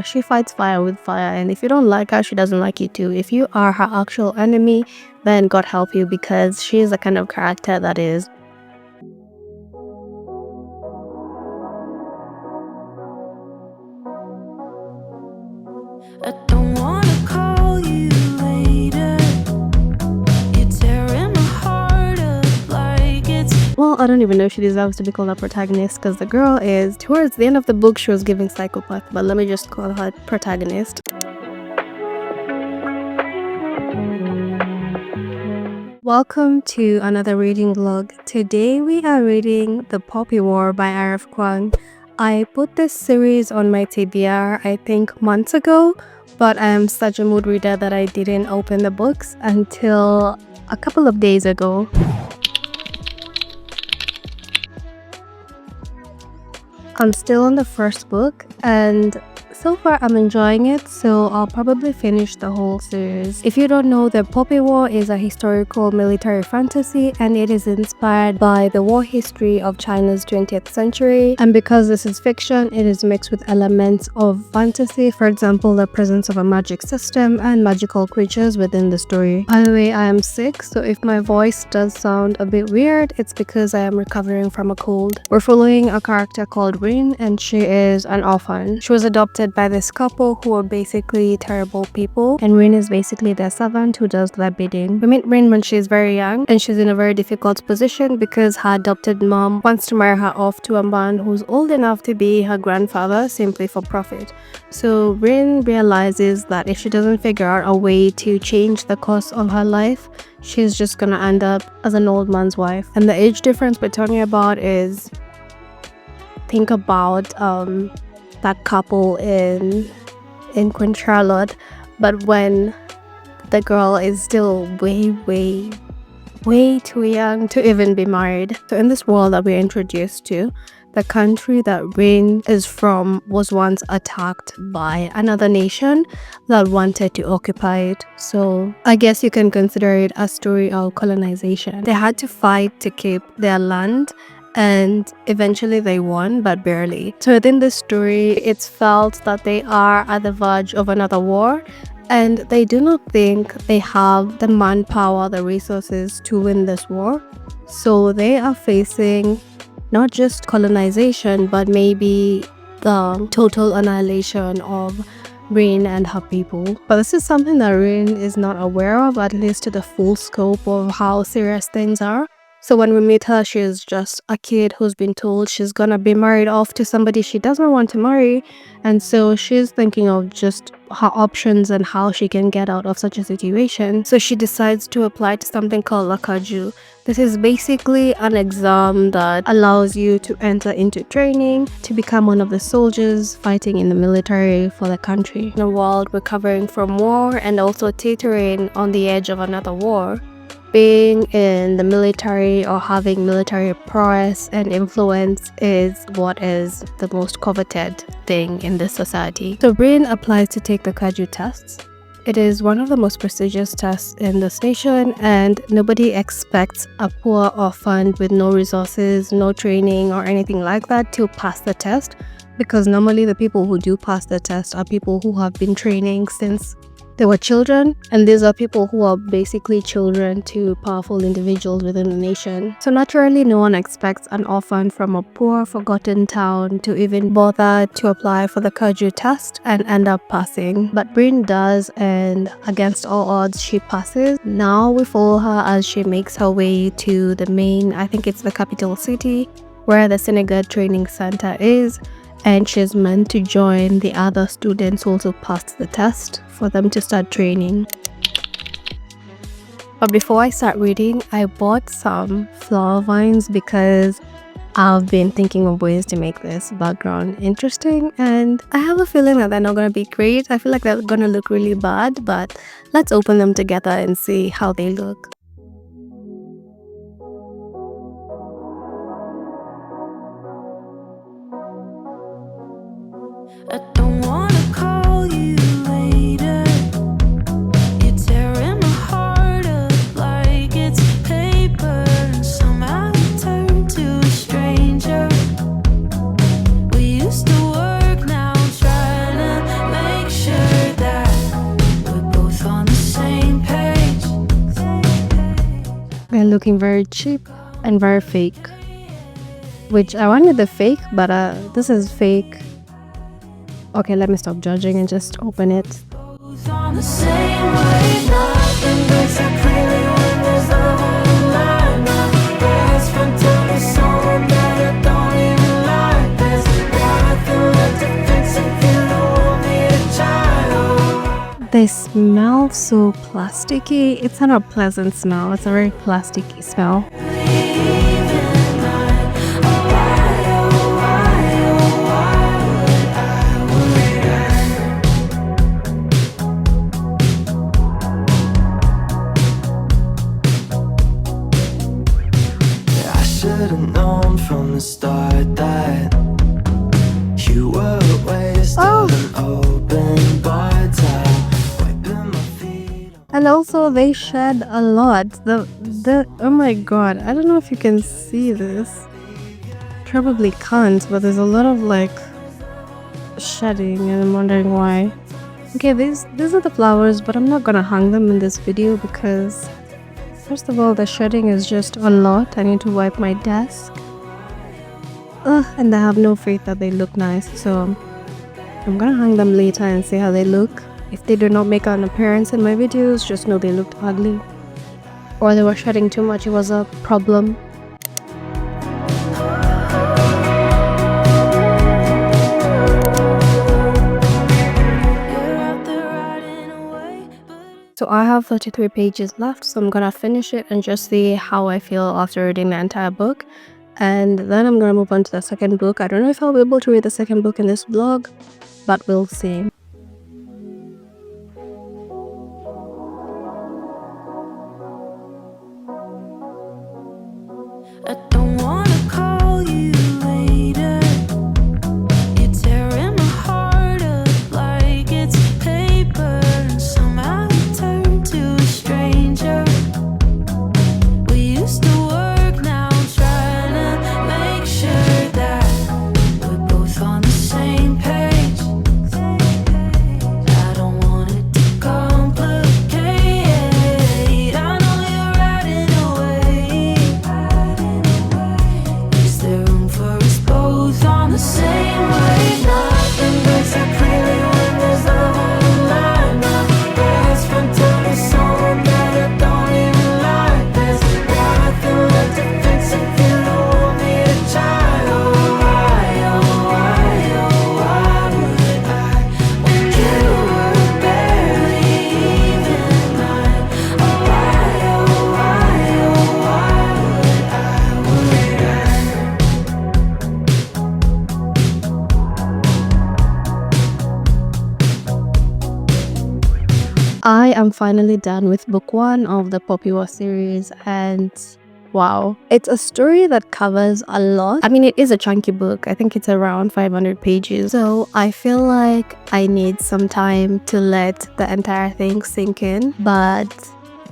She fights fire with fire, and if you don't like her, she doesn't like you too. If you are her actual enemy, then God help you, because she is the kind of character that is. I don't wanna call you later. You're tearing my heart up like it's. Well, I don't even know if she deserves to be called a protagonist, because the girl is, towards the end of the book, she was giving psychopath, but let me just call her protagonist. Welcome to another reading vlog. Today we are reading The Poppy War by Kuang. I put this series on my TBR I think months ago, but I am such a mood reader that I didn't open the books until a couple of days ago. I'm still on the first book, and so far I'm enjoying it, so I'll probably finish the whole series. If you don't know, The Poppy War is a historical military fantasy, and it is inspired by the war history of China's 20th century. And because this is fiction, it is mixed with elements of fantasy, for example, the presence of a magic system and magical creatures within the story. By the way, I am sick, so if my voice does sound a bit weird, it's because I am recovering from a cold. We're following a character called Rin, and she is an orphan. She was adopted by this couple who are basically terrible people, and Rin is basically their servant who does their bidding. We meet Rin when she's very young, and she's in a very difficult position because her adopted mom wants to marry her off to a man who's old enough to be her grandfather simply for profit. So Rin realizes that if she doesn't figure out a way to change the course of her life, she's just gonna end up as an old man's wife. And the age difference we're talking about is, think about that couple in Queen Charlotte, but when the girl is still way too young to even be married. So in this world that we're introduced to, the country that Rin is from was once attacked by another nation that wanted to occupy it. So I guess you can consider it a story of colonization. They had to fight to keep their land, and eventually they won, but barely. So within this story, it's felt that they are at the verge of another war, and they do not think they have the manpower, the resources to win this war. So they are facing not just colonization, but maybe the total annihilation of Rin and her people. But this is something that Rin is not aware of, at least to the full scope of how serious things are. So when we meet her, she's just a kid who's been told she's gonna be married off to somebody she doesn't want to marry. And so she's thinking of just her options and how she can get out of such a situation. So she decides to apply to something called Lakaju. This is basically an exam that allows you to enter into training to become one of the soldiers fighting in the military for the country. In a world recovering from war and also teetering on the edge of another war, being in the military or having military prowess and influence is what is the most coveted thing in this society. So Rin applies to take the Kaju tests. It is one of the most prestigious tests in this nation, and nobody expects a poor orphan with no resources, no training or anything like that to pass the test, because normally the people who do pass the test are people who have been training since they were children, and these are people who are basically children to powerful individuals within the nation. So naturally, no one expects an orphan from a poor, forgotten town to even bother to apply for the Kaju test and end up passing. But Bryn does, and against all odds, she passes. Now we follow her as she makes her way to the main, I think it's the capital city, where the Senegal Training Center is. And she's meant to join the other students who also passed the test for them to start training. But before I start reading, I bought some flower vines because I've been thinking of ways to make this background interesting, and I have a feeling that they're not going to be great. I feel like they're going to look really bad, but let's open them together and see how they look. I don't wanna call you later. You're tearing my heart up like it's paper, and somehow you turn to a stranger. We used to work, now I'm trying to looking very cheap and very fake. Which I wanted the fake, but this is fake. Okay, let me stop judging and just open it. Both on the same wave, nothing breaks so clearly when there's love on the line. My best friend told me someone that I don't even like. There's nothing left to fix if you don't want me to try. They smell so plasticky. It's not a pleasant smell. It's a very plasticky smell. Should've known from the start that you were a waste of an open bar towel, wiping my feet. And also they shed a lot. The oh my god, I don't know if you can see this. Probably can't, but there's a lot of like shedding and I'm wondering why. Okay, these are the flowers, but I'm not gonna hang them in this video because first of all, the shedding is just a lot. I need to wipe my desk. And I have no faith that they look nice. So I'm gonna hang them later and see how they look. If they do not make an appearance in my videos, just know they looked ugly. Or they were shedding too much, it was a problem. So I have 33 pages left, so I'm gonna finish it and just see how I feel after reading the entire book. And then I'm gonna move on to the second book. I don't know if I'll be able to read the second book in this vlog, but we'll see. I don't wanna call you later. You're tearing my heart up like it's paper, and somehow you turn to a stranger. We used to work, now I'm trying to make sure that we're both on the same page. I don't want it to complicate. I know you're riding away. Is there room for us both on the same wave? Nothing breaks so clearly when there's love on the line. My best friend told me someone that I don't even like. There's nothing left to fix if you don't want me to try. Oh, why would I? When you were barely even mine. Oh, why would I? I am finally done with book 1 of the Poppy War series, and wow, it's a story that covers a lot. I mean, it is a chunky book. I think it's around 500 pages. So I feel like I need some time to let the entire thing sink in, but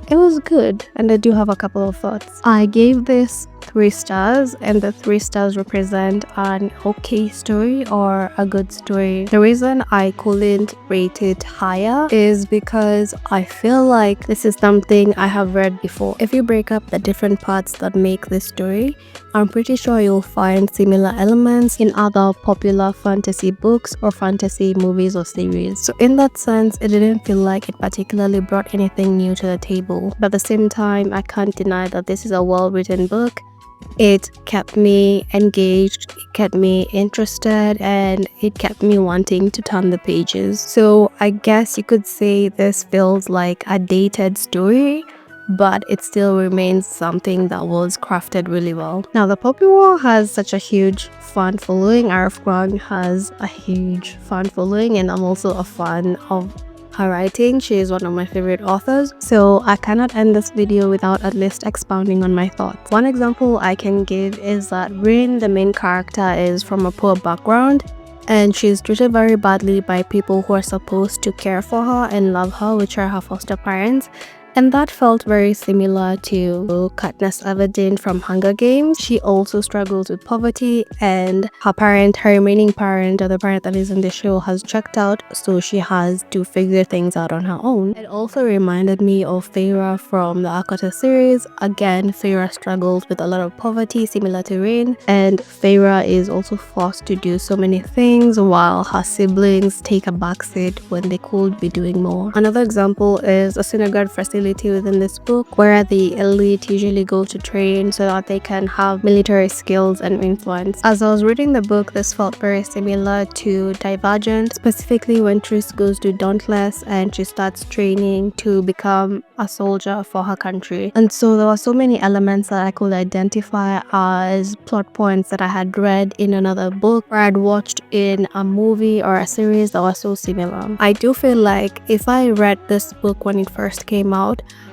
it was good and I do have a couple of thoughts. I gave this 3 stars and the 3 stars represent an okay story or a good story. The reason I couldn't rate it higher is because I feel like this is something I have read before. If you break up the different parts that make this story, I'm pretty sure you'll find similar elements in other popular fantasy books or fantasy movies or series. So in that sense, it didn't feel like it particularly brought anything new to the table. But at the same time, I can't deny that this is a well-written book. It kept me engaged, it kept me interested, and it kept me wanting to turn the pages. So I guess you could say this feels like a dated story, but it still remains something that was crafted really well. Now, the Poppy War has such a huge fan following. Kuang has a huge fan following, and I'm also a fan of her writing. She is one of my favorite authors, so I cannot end this video without at least expounding on my thoughts. One example I can give is that Rin, the main character, is from a poor background and she's treated very badly by people who are supposed to care for her and love her, which are her foster parents. And that felt very similar to Katniss Everdeen from Hunger Games. She also struggles with poverty, and her remaining parent, or the parent that is in the show, has checked out, so she has to figure things out on her own. It also reminded me of Feyre from the Akata series. Again, Feyre struggles with a lot of poverty, similar to Rain, and Feyre is also forced to do so many things while her siblings take a backseat when they could be doing more. Another example is a synagogue facility within this book where the elite usually go to train so that they can have military skills and influence. As I was reading the book, this felt very similar to Divergent, specifically when Triss goes to Dauntless and she starts training to become a soldier for her country. And so there were so many elements that I could identify as plot points that I had read in another book or I'd watched in a movie or a series that was so similar. I do feel like if I read this book when it first came out,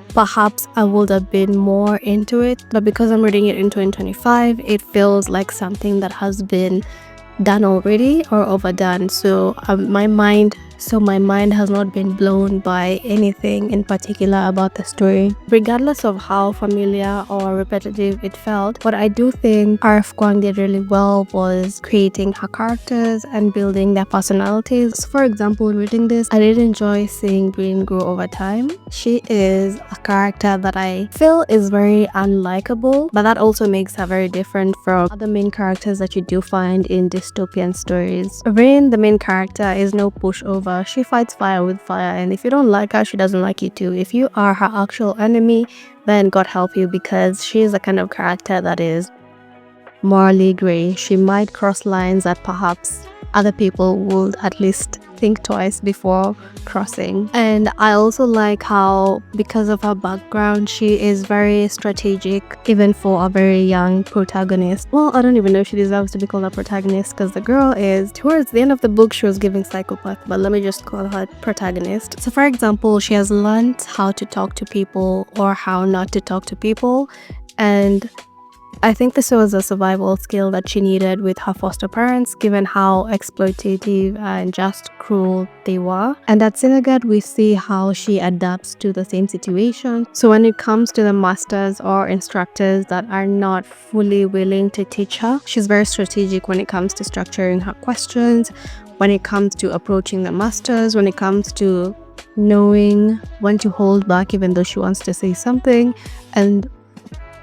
perhaps I would have been more into it, but because I'm reading it in 2025, it feels like something that has been done already or overdone. So my mind has not been blown by anything in particular about the story, regardless of how familiar or repetitive it felt. What I do think R.F. Kuang did really well was creating her characters and building their personalities. For example, reading this, I did enjoy seeing Green grow over time. She is a character that I feel is very unlikable, but that also makes her very different from other main characters that you do find in dystopian stories. Rain, the main character, is no pushover. She fights fire with fire, and if you don't like her, she doesn't like you too. If you are her actual enemy, then God help you, because she is the kind of character that is morally gray. She might cross lines that perhaps other people would at least think twice before crossing. And I also like how, because of her background, she is very strategic even for a very young protagonist. Well, I don't even know if she deserves to be called a protagonist, because the girl is, towards the end of the book, she was giving psychopath, but let me just call her protagonist. So for example, she has learned how to talk to people or how not to talk to people, and I think this was a survival skill that she needed with her foster parents, given how exploitative and just cruel they were. And at Synagogue, we see how she adapts to the same situation. So when it comes to the masters or instructors that are not fully willing to teach her, she's very strategic when it comes to structuring her questions, when it comes to approaching the masters, when it comes to knowing when to hold back even though she wants to say something, and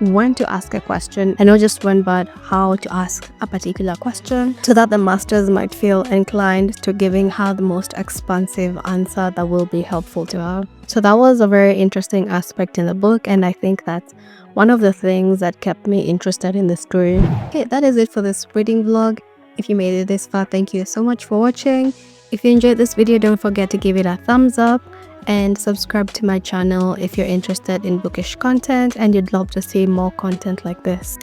when to ask a question, and not just when, but how to ask a particular question, so that the masters might feel inclined to giving her the most expansive answer that will be helpful to her. So that was a very interesting aspect in the book, and I think that's one of the things that kept me interested in the story. Okay, that is it for this reading vlog. If you made it this far, thank you so much for watching. If you enjoyed this video, don't forget to give it a thumbs up and subscribe to my channel if you're interested in bookish content and you'd love to see more content like this.